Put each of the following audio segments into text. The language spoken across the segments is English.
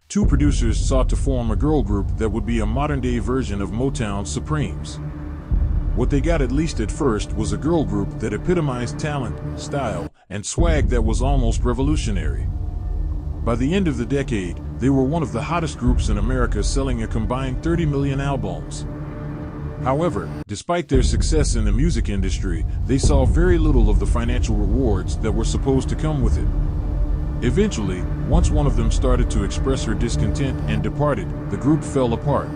two producers sought to form a girl group that would be a modern-day version of Motown's Supremes. What they got, at least at first, was a girl group that epitomized talent, style, and swag that was almost revolutionary. By the end of the decade, they were one of the hottest groups in America, selling a combined 30 million albums. However, despite their success in the music industry, they saw very little of the financial rewards that were supposed to come with it. Eventually, once one of them started to express her discontent and departed, the group fell apart.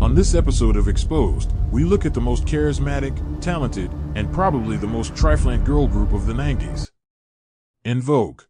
On this episode of Exposed, we look at the most charismatic, talented, and probably the most trifling girl group of the 90s. EnVogue.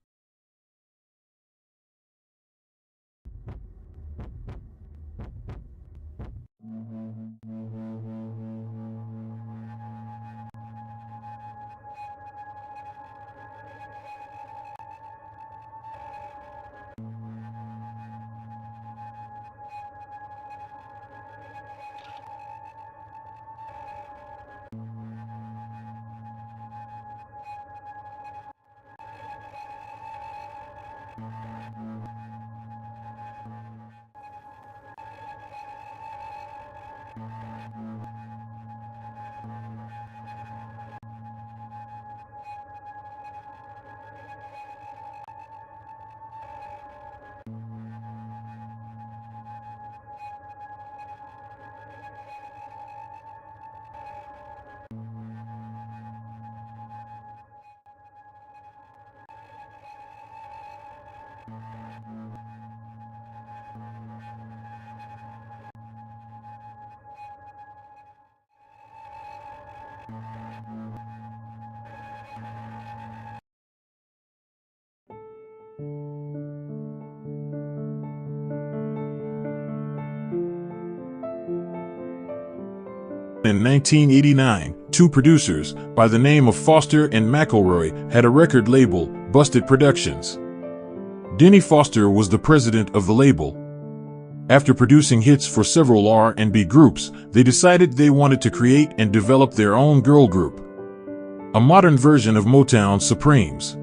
In 1989, two producers, by the name of Foster and McElroy, had a record label, Busted Productions. Denny Foster was the president of the label. After producing hits for several R&B groups, they decided they wanted to create and develop their own girl group, a modern version of Motown's Supremes.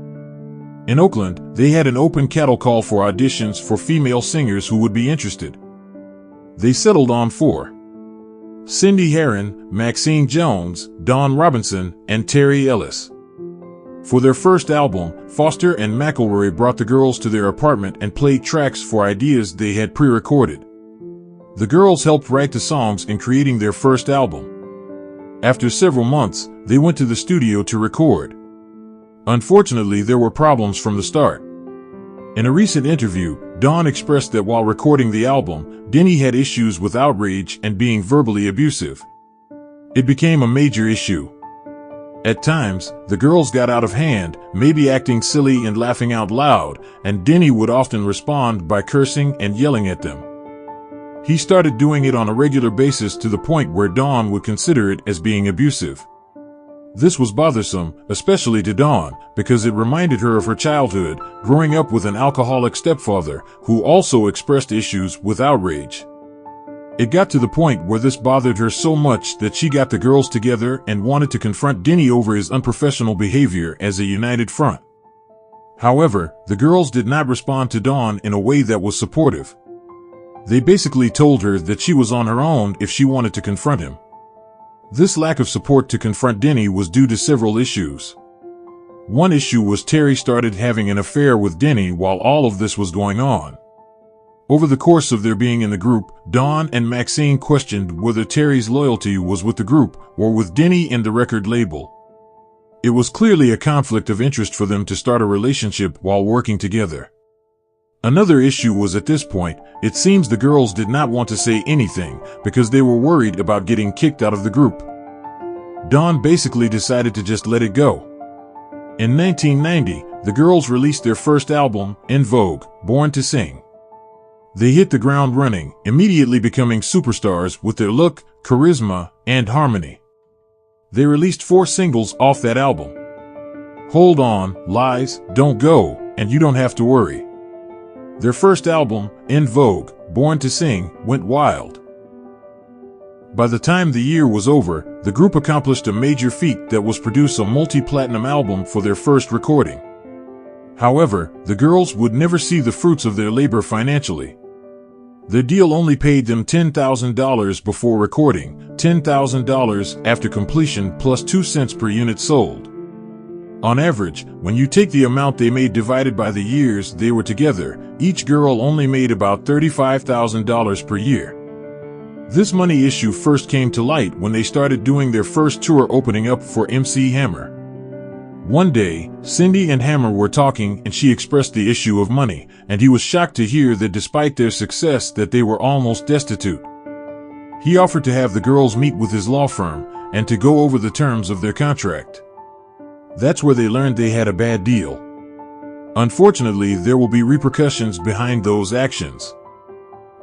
In Oakland, they had an open cattle call for auditions for female singers who would be interested. They settled on four: Cindy Herron, Maxine Jones, Dawn Robinson, and Terry Ellis. For their first album, Foster and McElroy brought the girls to their apartment and played tracks for ideas they had pre-recorded. The girls helped write the songs in creating their first album. After several months, they went to the studio to record. Unfortunately, there were problems from the start. In a recent interview, Dawn expressed that while recording the album, Denny had issues with outrage and being verbally abusive. It became a major issue. At times, the girls got out of hand, maybe acting silly and laughing out loud, and Denny would often respond by cursing and yelling at them. He started doing it on a regular basis to the point where Dawn would consider it as being abusive. This was bothersome, especially to Dawn, because it reminded her of her childhood, growing up with an alcoholic stepfather, who also expressed issues with outrage. It got to the point where this bothered her so much that she got the girls together and wanted to confront Denny over his unprofessional behavior as a united front. However, the girls did not respond to Dawn in a way that was supportive. They basically told her that she was on her own if she wanted to confront him. This lack of support to confront Denny was due to several issues. One issue was Terry started having an affair with Denny while all of this was going on. Over the course of their being in the group, Dawn and Maxine questioned whether Terry's loyalty was with the group or with Denny and the record label. It was clearly a conflict of interest for them to start a relationship while working together. Another issue was at this point, it seems the girls did not want to say anything because they were worried about getting kicked out of the group. Dawn basically decided to just let it go. In 1990, the girls released their first album, EnVogue, Born to Sing. They hit the ground running, immediately becoming superstars with their look, charisma, and harmony. They released 4 singles off that album: Hold On, Lies, Don't Go, and You Don't Have to Worry. Their first album, EnVogue, Born to Sing, went wild. By the time the year was over, the group accomplished a major feat that was produce a multi-platinum album for their first recording. However, the girls would never see the fruits of their labor financially. The deal only paid them $10,000 before recording, $10,000 after completion plus 2 cents per unit sold. On average, when you take the amount they made divided by the years they were together, each girl only made about $35,000 per year. This money issue first came to light when they started doing their first tour opening up for MC Hammer. One day, Cindy and Hammer were talking and she expressed the issue of money, and he was shocked to hear that despite their success that they were almost destitute. He offered to have the girls meet with his law firm and to go over the terms of their contract. That's where they learned they had a bad deal. Unfortunately, there will be repercussions behind those actions.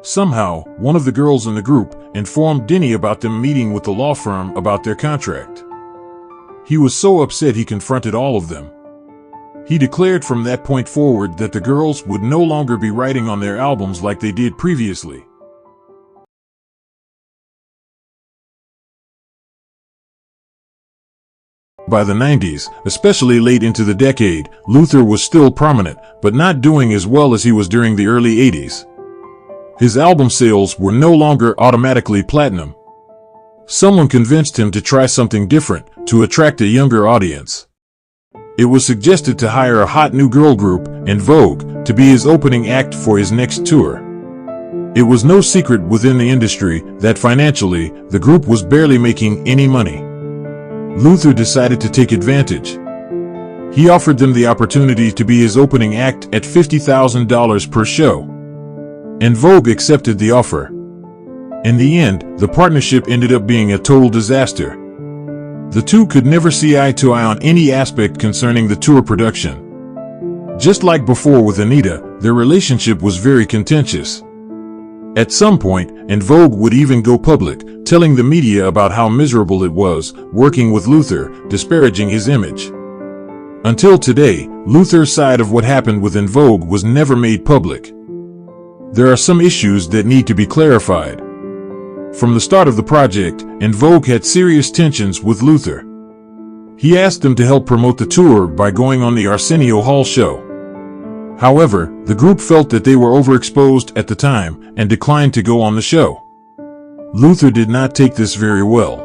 Somehow, one of the girls in the group informed Denny about them meeting with the law firm about their contract. He was so upset he confronted all of them. He declared from that point forward that the girls would no longer be writing on their albums like they did previously. By the 90s, especially late into the decade, Luther was still prominent, but not doing as well as he was during the early 80s. His album sales were no longer automatically platinum. Someone convinced him to try something different, to attract a younger audience. It was suggested to hire a hot new girl group, EnVogue, to be his opening act for his next tour. It was no secret within the industry that financially, the group was barely making any money. Luther decided to take advantage. He offered them the opportunity to be his opening act at $50,000 per show. EnVogue accepted the offer. In the end, the partnership ended up being a total disaster. The two could never see eye to eye on any aspect concerning the tour production. Just like before with Anita, their relationship was very contentious. At some point, EnVogue would even go public, telling the media about how miserable it was working with Luther, disparaging his image. Until today, Luther's side of what happened with EnVogue was never made public. There are some issues that need to be clarified. From the start of the project, EnVogue had serious tensions with Luther. He asked them to help promote the tour by going on the Arsenio Hall show. However, the group felt that they were overexposed at the time and declined to go on the show. Luther did not take this very well.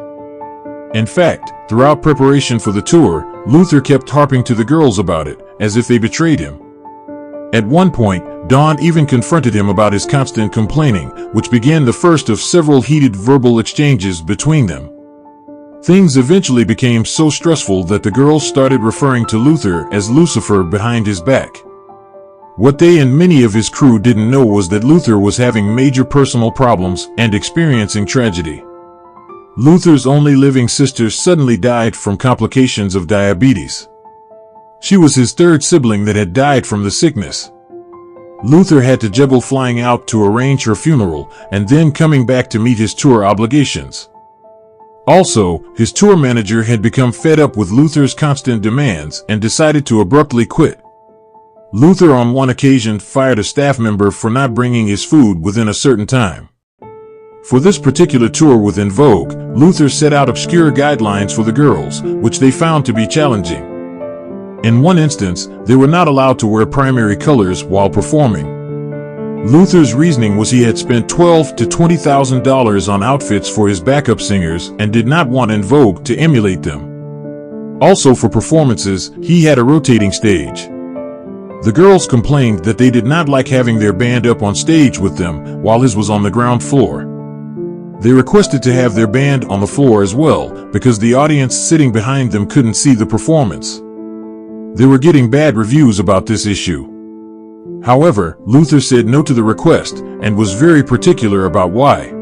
In fact, throughout preparation for the tour, Luther kept harping to the girls about it, as if they betrayed him. At one point, Dawn even confronted him about his constant complaining, which began the first of several heated verbal exchanges between them. Things eventually became so stressful that the girls started referring to Luther as Lucifer behind his back. What they and many of his crew didn't know was that Luther was having major personal problems and experiencing tragedy. Luther's only living sister suddenly died from complications of diabetes. She was his third sibling that had died from the sickness. Luther had to juggle flying out to arrange her funeral and then coming back to meet his tour obligations. Also, his tour manager had become fed up with Luther's constant demands and decided to abruptly quit. Luther on one occasion fired a staff member for not bringing his food within a certain time. For this particular tour with EnVogue, Luther set out obscure guidelines for the girls, which they found to be challenging. In one instance, they were not allowed to wear primary colors while performing. Luther's reasoning was he had spent $12,000 to $20,000 on outfits for his backup singers and did not want EnVogue to emulate them. Also for performances, he had a rotating stage. The girls complained that they did not like having their band up on stage with them while his was on the ground floor. They requested to have their band on the floor as well because the audience sitting behind them couldn't see the performance. They were getting bad reviews about this issue. However, Luther said no to the request and was very particular about why.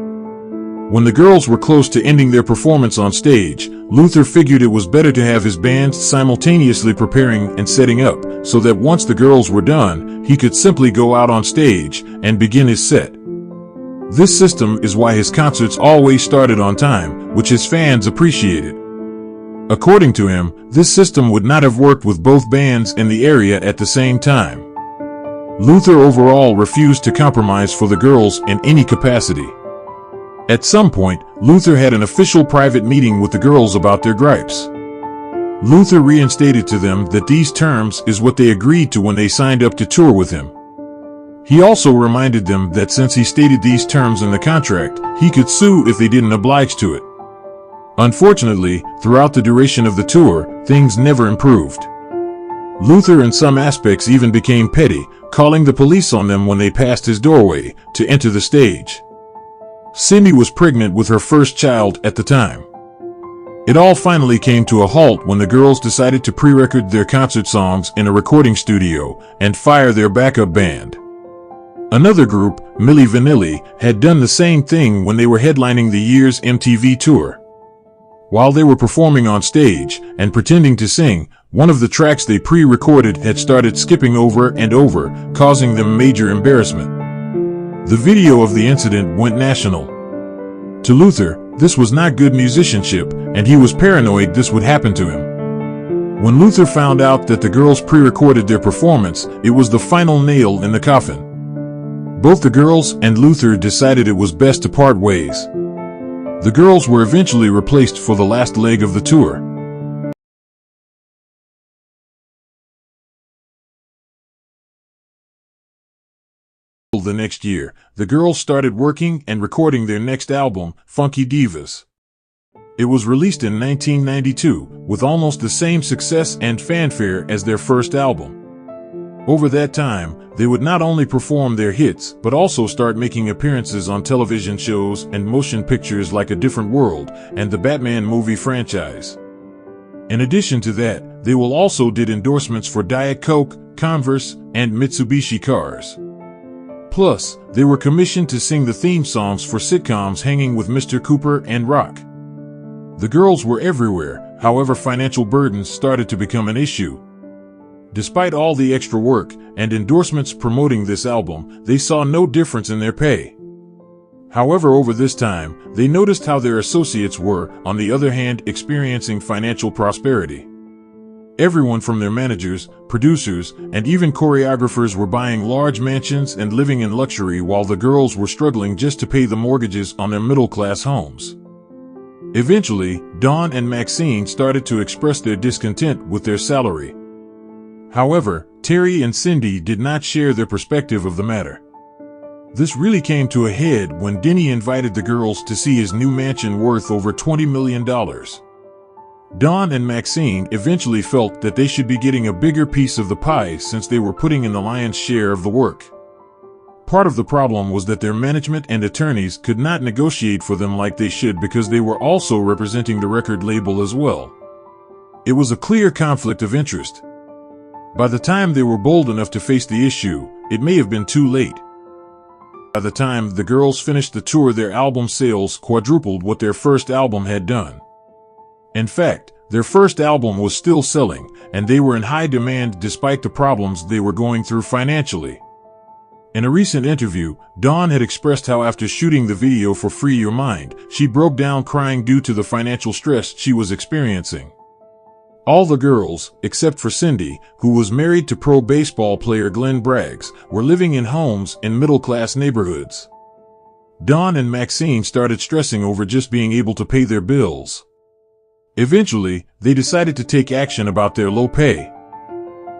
When the girls were close to ending their performance on stage, Luther figured it was better to have his band simultaneously preparing and setting up, so that once the girls were done, he could simply go out on stage and begin his set. This system is why his concerts always started on time, which his fans appreciated. According to him, this system would not have worked with both bands in the area at the same time. Luther overall refused to compromise for the girls in any capacity. At some point, Luther had an official private meeting with the girls about their gripes. Luther reinstated to them that these terms is what they agreed to when they signed up to tour with him. He also reminded them that since he stated these terms in the contract, he could sue if they didn't oblige to it. Unfortunately, throughout the duration of the tour, things never improved. Luther in some aspects even became petty, calling the police on them when they passed his doorway to enter the stage. Cindy was pregnant with her first child at the time. It all finally came to a halt when the girls decided to pre-record their concert songs in a recording studio and fire their backup band. Another group, Milli Vanilli, had done the same thing when they were headlining the year's MTV tour. While they were performing on stage and pretending to sing, one of the tracks they pre-recorded had started skipping over and over, causing them major embarrassment. The video of the incident went national. To Luther, this was not good musicianship, and he was paranoid this would happen to him. When Luther found out that the girls pre-recorded their performance, it was the final nail in the coffin. Both the girls and Luther decided it was best to part ways. The girls were eventually replaced for the last leg of the tour. The next year, the girls started working and recording their next album, Funky Divas. It was released in 1992, with almost the same success and fanfare as their first album. Over that time, they would not only perform their hits, but also start making appearances on television shows and motion pictures like A Different World and the Batman movie franchise. In addition to that, they will also did endorsements for Diet Coke, Converse, and Mitsubishi cars. Plus, they were commissioned to sing the theme songs for sitcoms Hanging with Mr. Cooper and Rock. The girls were everywhere, however financial burdens started to become an issue. Despite all the extra work and endorsements promoting this album, they saw no difference in their pay. However, over this time, they noticed how their associates were, on the other hand, experiencing financial prosperity. Everyone from their managers, producers, and even choreographers were buying large mansions and living in luxury while the girls were struggling just to pay the mortgages on their middle-class homes. Eventually, Dawn and Maxine started to express their discontent with their salary. However, Terry and Cindy did not share their perspective of the matter. This really came to a head when Denny invited the girls to see his new mansion worth over $20 million. Dawn and Maxine eventually felt that they should be getting a bigger piece of the pie since they were putting in the lion's share of the work. Part of the problem was that their management and attorneys could not negotiate for them like they should because they were also representing the record label as well. It was a clear conflict of interest. By the time they were bold enough to face the issue, it may have been too late. By the time the girls finished the tour, their album sales quadrupled what their first album had done. In fact, their first album was still selling, and they were in high demand despite the problems they were going through financially. In a recent interview, Dawn had expressed how after shooting the video for Free Your Mind, she broke down crying due to the financial stress she was experiencing. All the girls, except for Cindy, who was married to pro baseball player Glenn Braggs, were living in homes in middle-class neighborhoods. Dawn and Maxine started stressing over just being able to pay their bills. Eventually, they decided to take action about their low pay.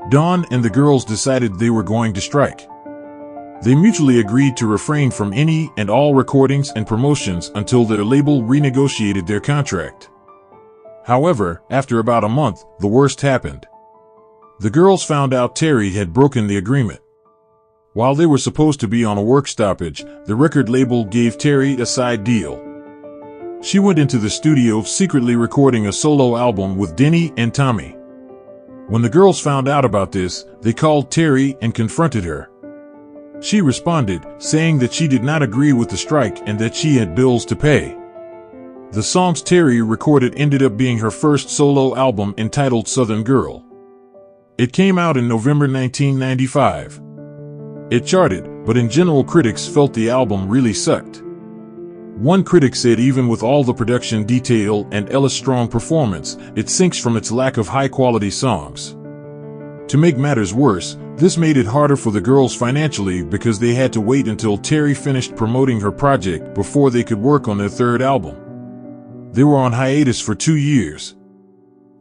Dawn and the girls decided they were going to strike. They mutually agreed to refrain from any and all recordings and promotions until their label renegotiated their contract. However, after about a month, the worst happened. The girls found out Terry had broken the agreement. While they were supposed to be on a work stoppage, the record label gave Terry a side deal. She went into the studio secretly recording a solo album with Denny and Tommy. When the girls found out about this, they called Terry and confronted her. She responded, saying that she did not agree with the strike and that she had bills to pay. The songs Terry recorded ended up being her first solo album entitled Southern Girl. It came out in November 1995. It charted, but in general critics felt the album really sucked. One critic said even with all the production detail and Ella's strong performance, it sinks from its lack of high-quality songs. To make matters worse, this made it harder for the girls financially because they had to wait until Terry finished promoting her project before they could work on their third album. They were on hiatus for 2 years.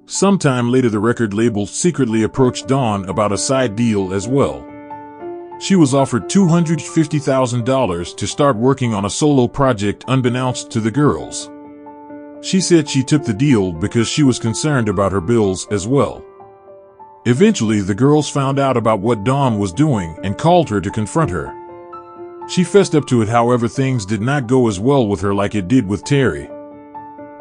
Sometime later, the record label secretly approached Dawn about a side deal as well. She was offered $250,000 to start working on a solo project unbeknownst to the girls. She said she took the deal because she was concerned about her bills as well. Eventually, the girls found out about what Dawn was doing and called her to confront her. She fessed up to it, however, things did not go as well with her like it did with Terry.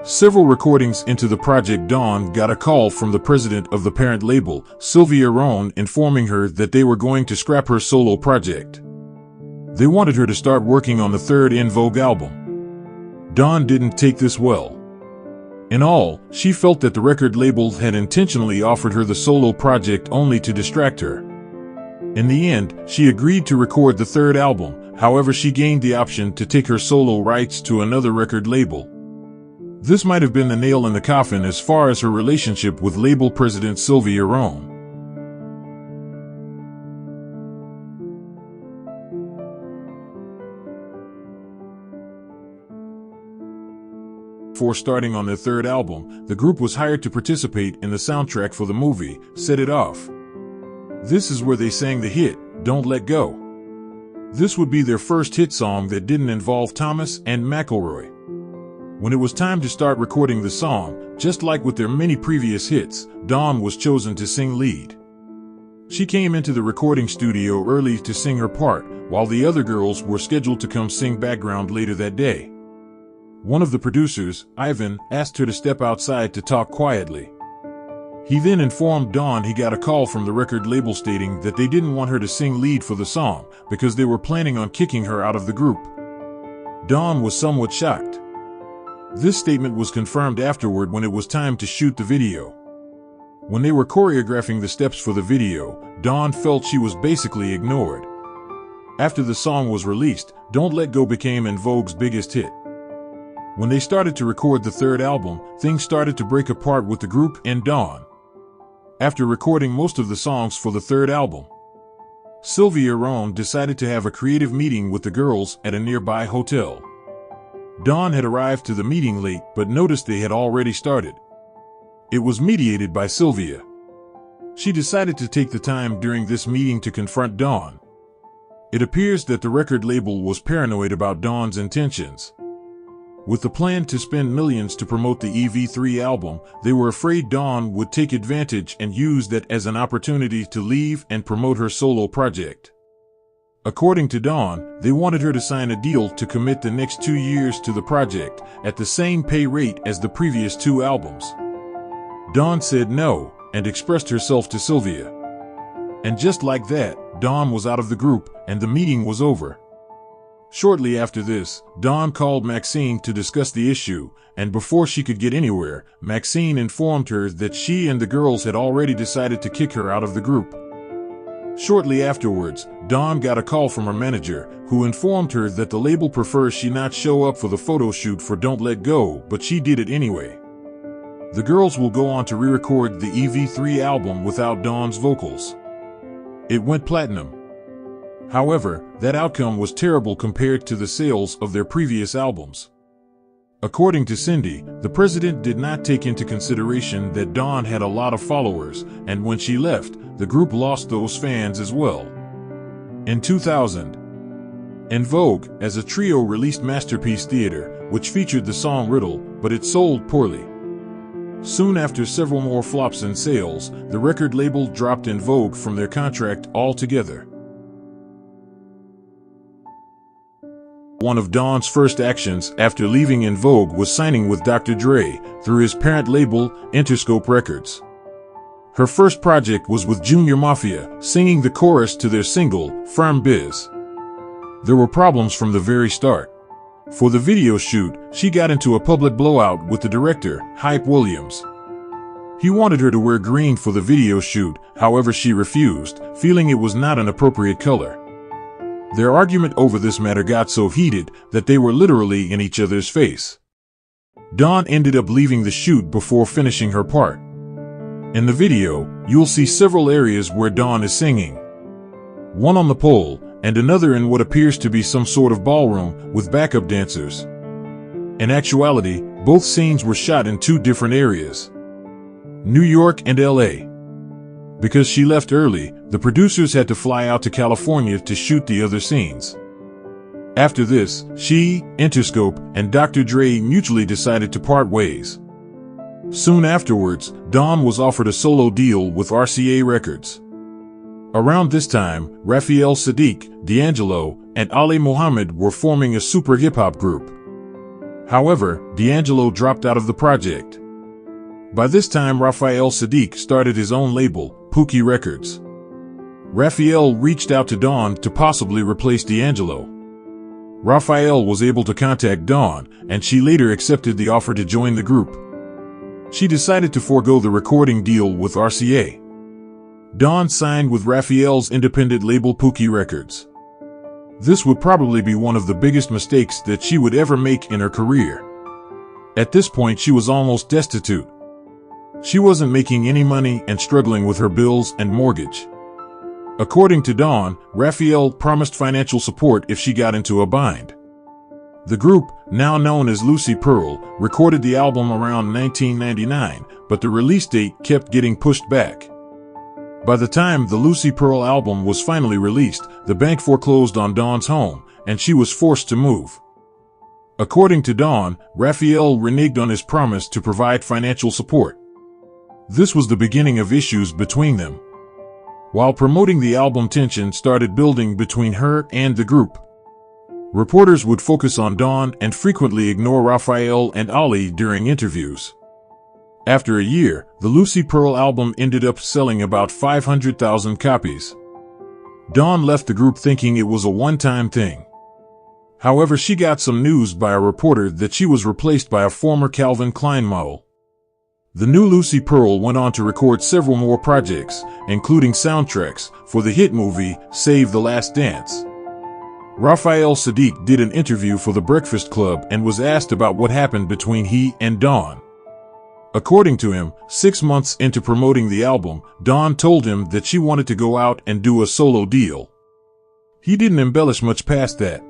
Several recordings into the project, Dawn got a call from the president of the parent label, Sylvia Rohn, informing her that they were going to scrap her solo project. They wanted her to start working on the third EnVogue album. Dawn didn't take this well. In all, she felt that the record label had intentionally offered her the solo project only to distract her. In the end, she agreed to record the third album, however she gained the option to take her solo rights to another record label. This might have been the nail in the coffin as far as her relationship with label president Sylvia Rohn. Before starting on their third album, the group was hired to participate in the soundtrack for the movie, Set It Off. This is where they sang the hit, Don't Let Go. This would be their first hit song that didn't involve Thomas and McElroy. When it was time to start recording the song, just like with their many previous hits, Dawn was chosen to sing lead. She came into the recording studio early to sing her part, while the other girls were scheduled to come sing background later that day. One of the producers, Ivan, asked her to step outside to talk quietly. He then informed Dawn he got a call from the record label stating that they didn't want her to sing lead for the song because they were planning on kicking her out of the group. Dawn was somewhat shocked. This statement was confirmed afterward when it was time to shoot the video. When they were choreographing the steps for the video, Dawn felt she was basically ignored. After the song was released, Don't Let Go became EnVogue's biggest hit. When they started to record the third album, things started to break apart with the group and Dawn. After recording most of the songs for the third album, Sylvia Rohn decided to have a creative meeting with the girls at a nearby hotel. Dawn had arrived to the meeting late but noticed they had already started. It was mediated by Sylvia. She decided to take the time during this meeting to confront Dawn. It appears that the record label was paranoid about Dawn's intentions. With the plan to spend millions to promote the EV3 album, they were afraid Dawn would take advantage and use that as an opportunity to leave and promote her solo project. According to Dawn, they wanted her to sign a deal to commit the next 2 years to the project, at the same pay rate as the previous 2 albums. Dawn said no, and expressed herself to Sylvia. And just like that, Dawn was out of the group, and the meeting was over. Shortly after this, Dawn called Maxine to discuss the issue, and before she could get anywhere, Maxine informed her that she and the girls had already decided to kick her out of the group. Shortly afterwards, Dawn got a call from her manager, who informed her that the label prefers she not show up for the photo shoot for Don't Let Go, but she did it anyway. The girls will go on to re-record the EV3 album without Dawn's vocals. It went platinum. However, that outcome was terrible compared to the sales of their previous albums. According to Cindy, the president did not take into consideration that Dawn had a lot of followers, and when she left, the group lost those fans as well. In 2000, EnVogue, as a trio, released Masterpiece Theater, which featured the song Riddle, but it sold poorly. Soon after several more flops in sales, the record label dropped EnVogue from their contract altogether. One of Dawn's first actions after leaving EnVogue was signing with Dr. Dre through his parent label, Interscope Records. Her first project was with Junior Mafia, singing the chorus to their single, Firm Biz. There were problems from the very start. For the video shoot, she got into a public blowout with the director, Hype Williams. He wanted her to wear green for the video shoot, however she refused, feeling it was not an appropriate color. Their argument over this matter got so heated that they were literally in each other's face. Dawn ended up leaving the shoot before finishing her part. In the video, you'll see several areas where Dawn is singing. One on the pole, and another in what appears to be some sort of ballroom with backup dancers. In actuality, both scenes were shot in 2 different areas. New York, and LA. Because she left early, the producers had to fly out to California to shoot the other scenes. After this, she, Interscope, and Dr. Dre mutually decided to part ways. Soon afterwards, Dawn was offered a solo deal with RCA Records. Around this time, Raphael Saadiq, D'Angelo, and Ali Muhammad were forming a super hip-hop group. However, D'Angelo dropped out of the project. By this time, Raphael Saadiq started his own label, Pookie Records. Raphael reached out to Dawn to possibly replace D'Angelo. Raphael was able to contact Dawn, and she later accepted the offer to join the group. She decided to forego the recording deal with RCA. Dawn signed with Raphael's independent label Pookie Records. This would probably be one of the biggest mistakes that she would ever make in her career. At this point, she was almost destitute. She wasn't making any money and struggling with her bills and mortgage. According to Dawn, Raphael promised financial support if she got into a bind. The group, now known as Lucy Pearl, recorded the album around 1999, but the release date kept getting pushed back. By the time the Lucy Pearl album was finally released, the bank foreclosed on Dawn's home, and she was forced to move. According to Dawn, Raphael reneged on his promise to provide financial support. This was the beginning of issues between them. While promoting the album, tension started building between her and the group. Reporters would focus on Dawn and frequently ignore Raphael and Ali during interviews. After a year, the Lucy Pearl album ended up selling about 500,000 copies. Dawn left the group thinking it was a one-time thing. However, she got some news by a reporter that she was replaced by a former Calvin Klein model. The new Lucy Pearl went on to record several more projects, including soundtracks for the hit movie Save the Last Dance. Raphael Saadiq did an interview for The Breakfast Club and was asked about what happened between he and Dawn. According to him, 6 months into promoting the album, Dawn told him that she wanted to go out and do a solo deal. He didn't embellish much past that.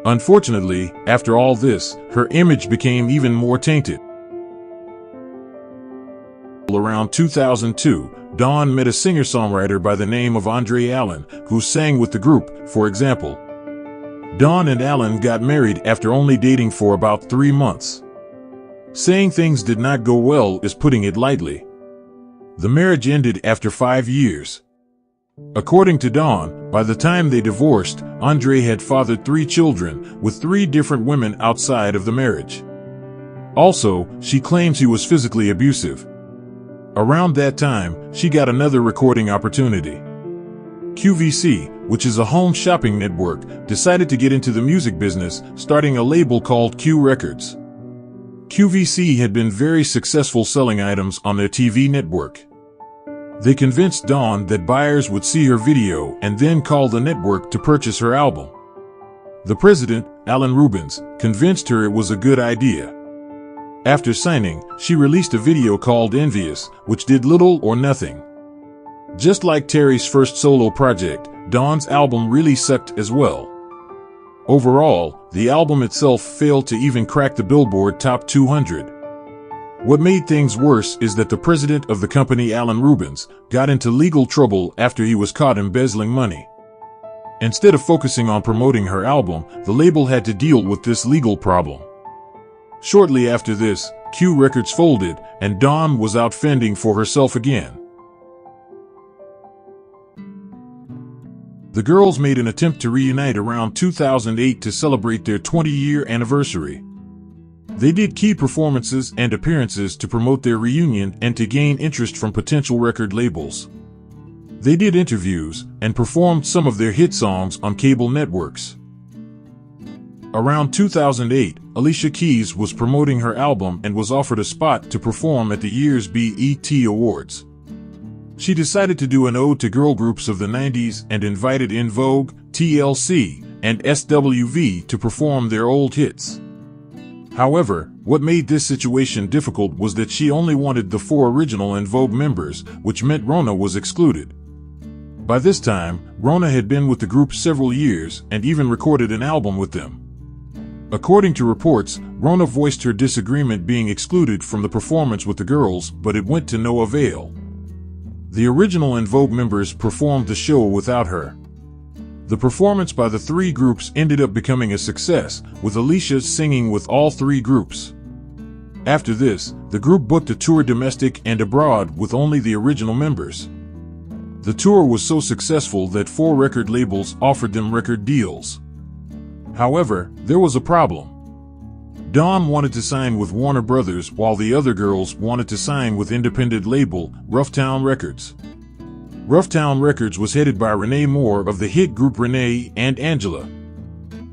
Unfortunately, after all this, her image became even more tainted. Around 2002, Dawn met a singer-songwriter by the name of Andre Allen, who sang with the group, for example. Dawn and Allen got married after only dating for about 3 months. Saying things did not go well is putting it lightly. The marriage ended after 5 years. According to Dawn, by the time they divorced, Andre had fathered 3 children with 3 different women outside of the marriage. Also, she claims he was physically abusive. Around that time, she got another recording opportunity. QVC, which is a home shopping network, decided to get into the music business, starting a label called Q Records. QVC had been very successful selling items on their TV network. They convinced Dawn that buyers would see her video and then call the network to purchase her album. The president, Alan Rubens, convinced her it was a good idea. After signing, she released a video called Envious, which did little or nothing. Just like Terry's first solo project, Dawn's album really sucked as well. Overall, the album itself failed to even crack the Billboard Top 200. What made things worse is that the president of the company, Alan Rubens, got into legal trouble after he was caught embezzling money. Instead of focusing on promoting her album, the label had to deal with this legal problem. Shortly after this, Q Records folded, and Dawn was out fending for herself again. The girls made an attempt to reunite around 2008 to celebrate their 20-year anniversary. They did key performances and appearances to promote their reunion and to gain interest from potential record labels. They did interviews and performed some of their hit songs on cable networks. Around 2008, Alicia Keys was promoting her album and was offered a spot to perform at the year's BET Awards. She decided to do an ode to girl groups of the 90s and invited EnVogue, TLC, and SWV to perform their old hits. However, what made this situation difficult was that she only wanted the 4 original EnVogue members, which meant Rona was excluded. By this time, Rona had been with the group several years and even recorded an album with them. According to reports, Rona voiced her disagreement being excluded from the performance with the girls, but it went to no avail. The original EnVogue members performed the show without her. The performance by the three groups ended up becoming a success, with Alicia singing with all three groups. After this, the group booked a tour domestic and abroad with only the original members. The tour was so successful that 4 record labels offered them record deals. However, there was a problem. Dawn wanted to sign with Warner Brothers while the other girls wanted to sign with independent label Roughtown Records. Roughtown Records was headed by Renee Moore of the hit group Renee and Angela.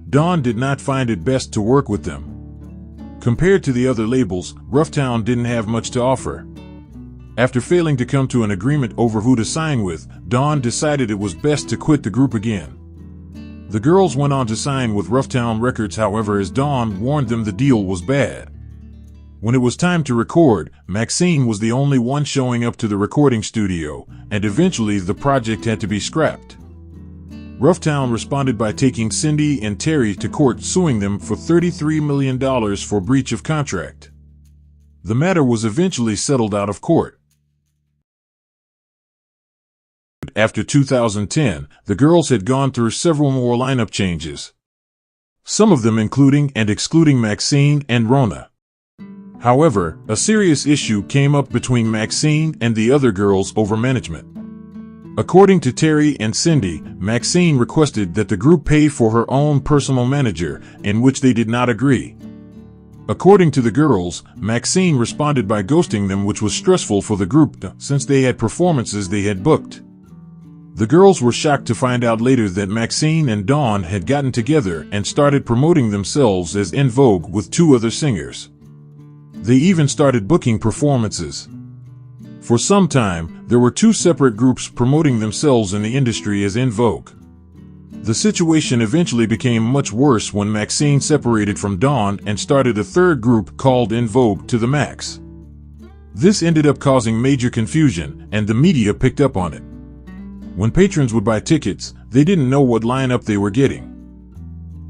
Dawn did not find it best to work with them. Compared to the other labels, Roughtown didn't have much to offer. After failing to come to an agreement over who to sign with, Dawn decided it was best to quit the group again. The girls went on to sign with Roughtown Records, however, as Dawn warned them the deal was bad. When it was time to record, Maxine was the only one showing up to the recording studio, and eventually the project had to be scrapped. Roughtown responded by taking Cindy and Terry to court, suing them for $33 million for breach of contract. The matter was eventually settled out of court. After 2010, the girls had gone through several more lineup changes, some of them including and excluding Maxine and Rona. However, a serious issue came up between Maxine and the other girls over management. According to Terry and Cindy, Maxine requested that the group pay for her own personal manager, in which they did not agree. According to the girls, Maxine responded by ghosting them, which was stressful for the group since they had performances they had booked. The girls were shocked to find out later that Maxine and Dawn had gotten together and started promoting themselves as EnVogue with 2 other singers. They even started booking performances. For some time, there were 2 separate groups promoting themselves in the industry as EnVogue. The situation eventually became much worse when Maxine separated from Dawn and started a 3rd group called EnVogue to the Max. This ended up causing major confusion, and the media picked up on it. When patrons would buy tickets, they didn't know what lineup they were getting.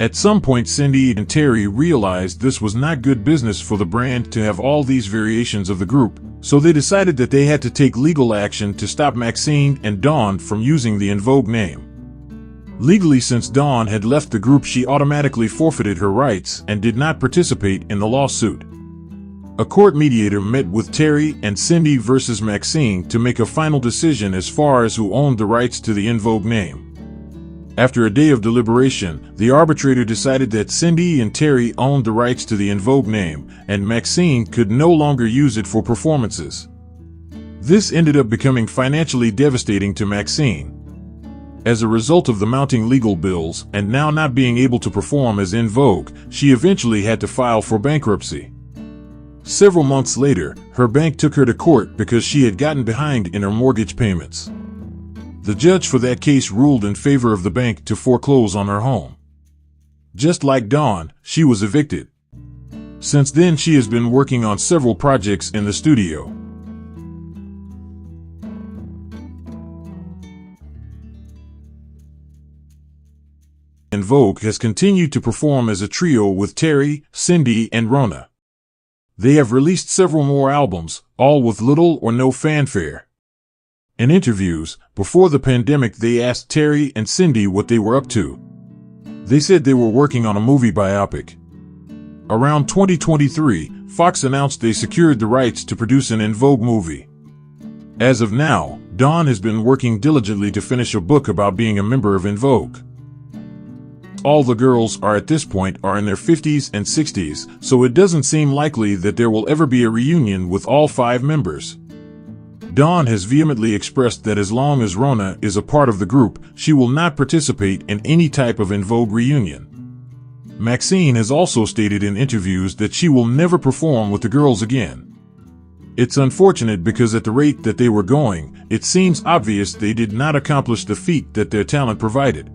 At some point, Cindy and Terry realized this was not good business for the brand to have all these variations of the group, so they decided that they had to take legal action to stop Maxine and Dawn from using the EnVogue name. Legally, since Dawn had left the group, she automatically forfeited her rights and did not participate in the lawsuit. A court mediator met with Terry and Cindy versus Maxine to make a final decision as far as who owned the rights to the EnVogue name. After a day of deliberation, the arbitrator decided that Cindy and Terry owned the rights to the EnVogue name, and Maxine could no longer use it for performances. This ended up becoming financially devastating to Maxine. As a result of the mounting legal bills and now not being able to perform as EnVogue, she eventually had to file for bankruptcy. Several months later, her bank took her to court because she had gotten behind in her mortgage payments. The judge for that case ruled in favor of the bank to foreclose on her home. Just like Dawn, she was evicted. Since then, she has been working on several projects in the studio. EnVogue has continued to perform as a trio with Terry, Cindy, and Rona. They have released several more albums, all with little or no fanfare. In interviews, before the pandemic, they asked Terry and Cindy what they were up to. They said they were working on a movie biopic. Around 2023, Fox announced they secured the rights to produce an EnVogue movie. As of now, Dawn has been working diligently to finish a book about being a member of EnVogue. All the girls are at this point are in their 50s and 60s, so it doesn't seem likely that there will ever be a reunion with all 5 members. Dawn has vehemently expressed that as long as Rona is a part of the group, she will not participate in any type of EnVogue reunion. Maxine has also stated in interviews that she will never perform with the girls again. It's unfortunate because at the rate that they were going, it seems obvious they did not accomplish the feat that their talent provided.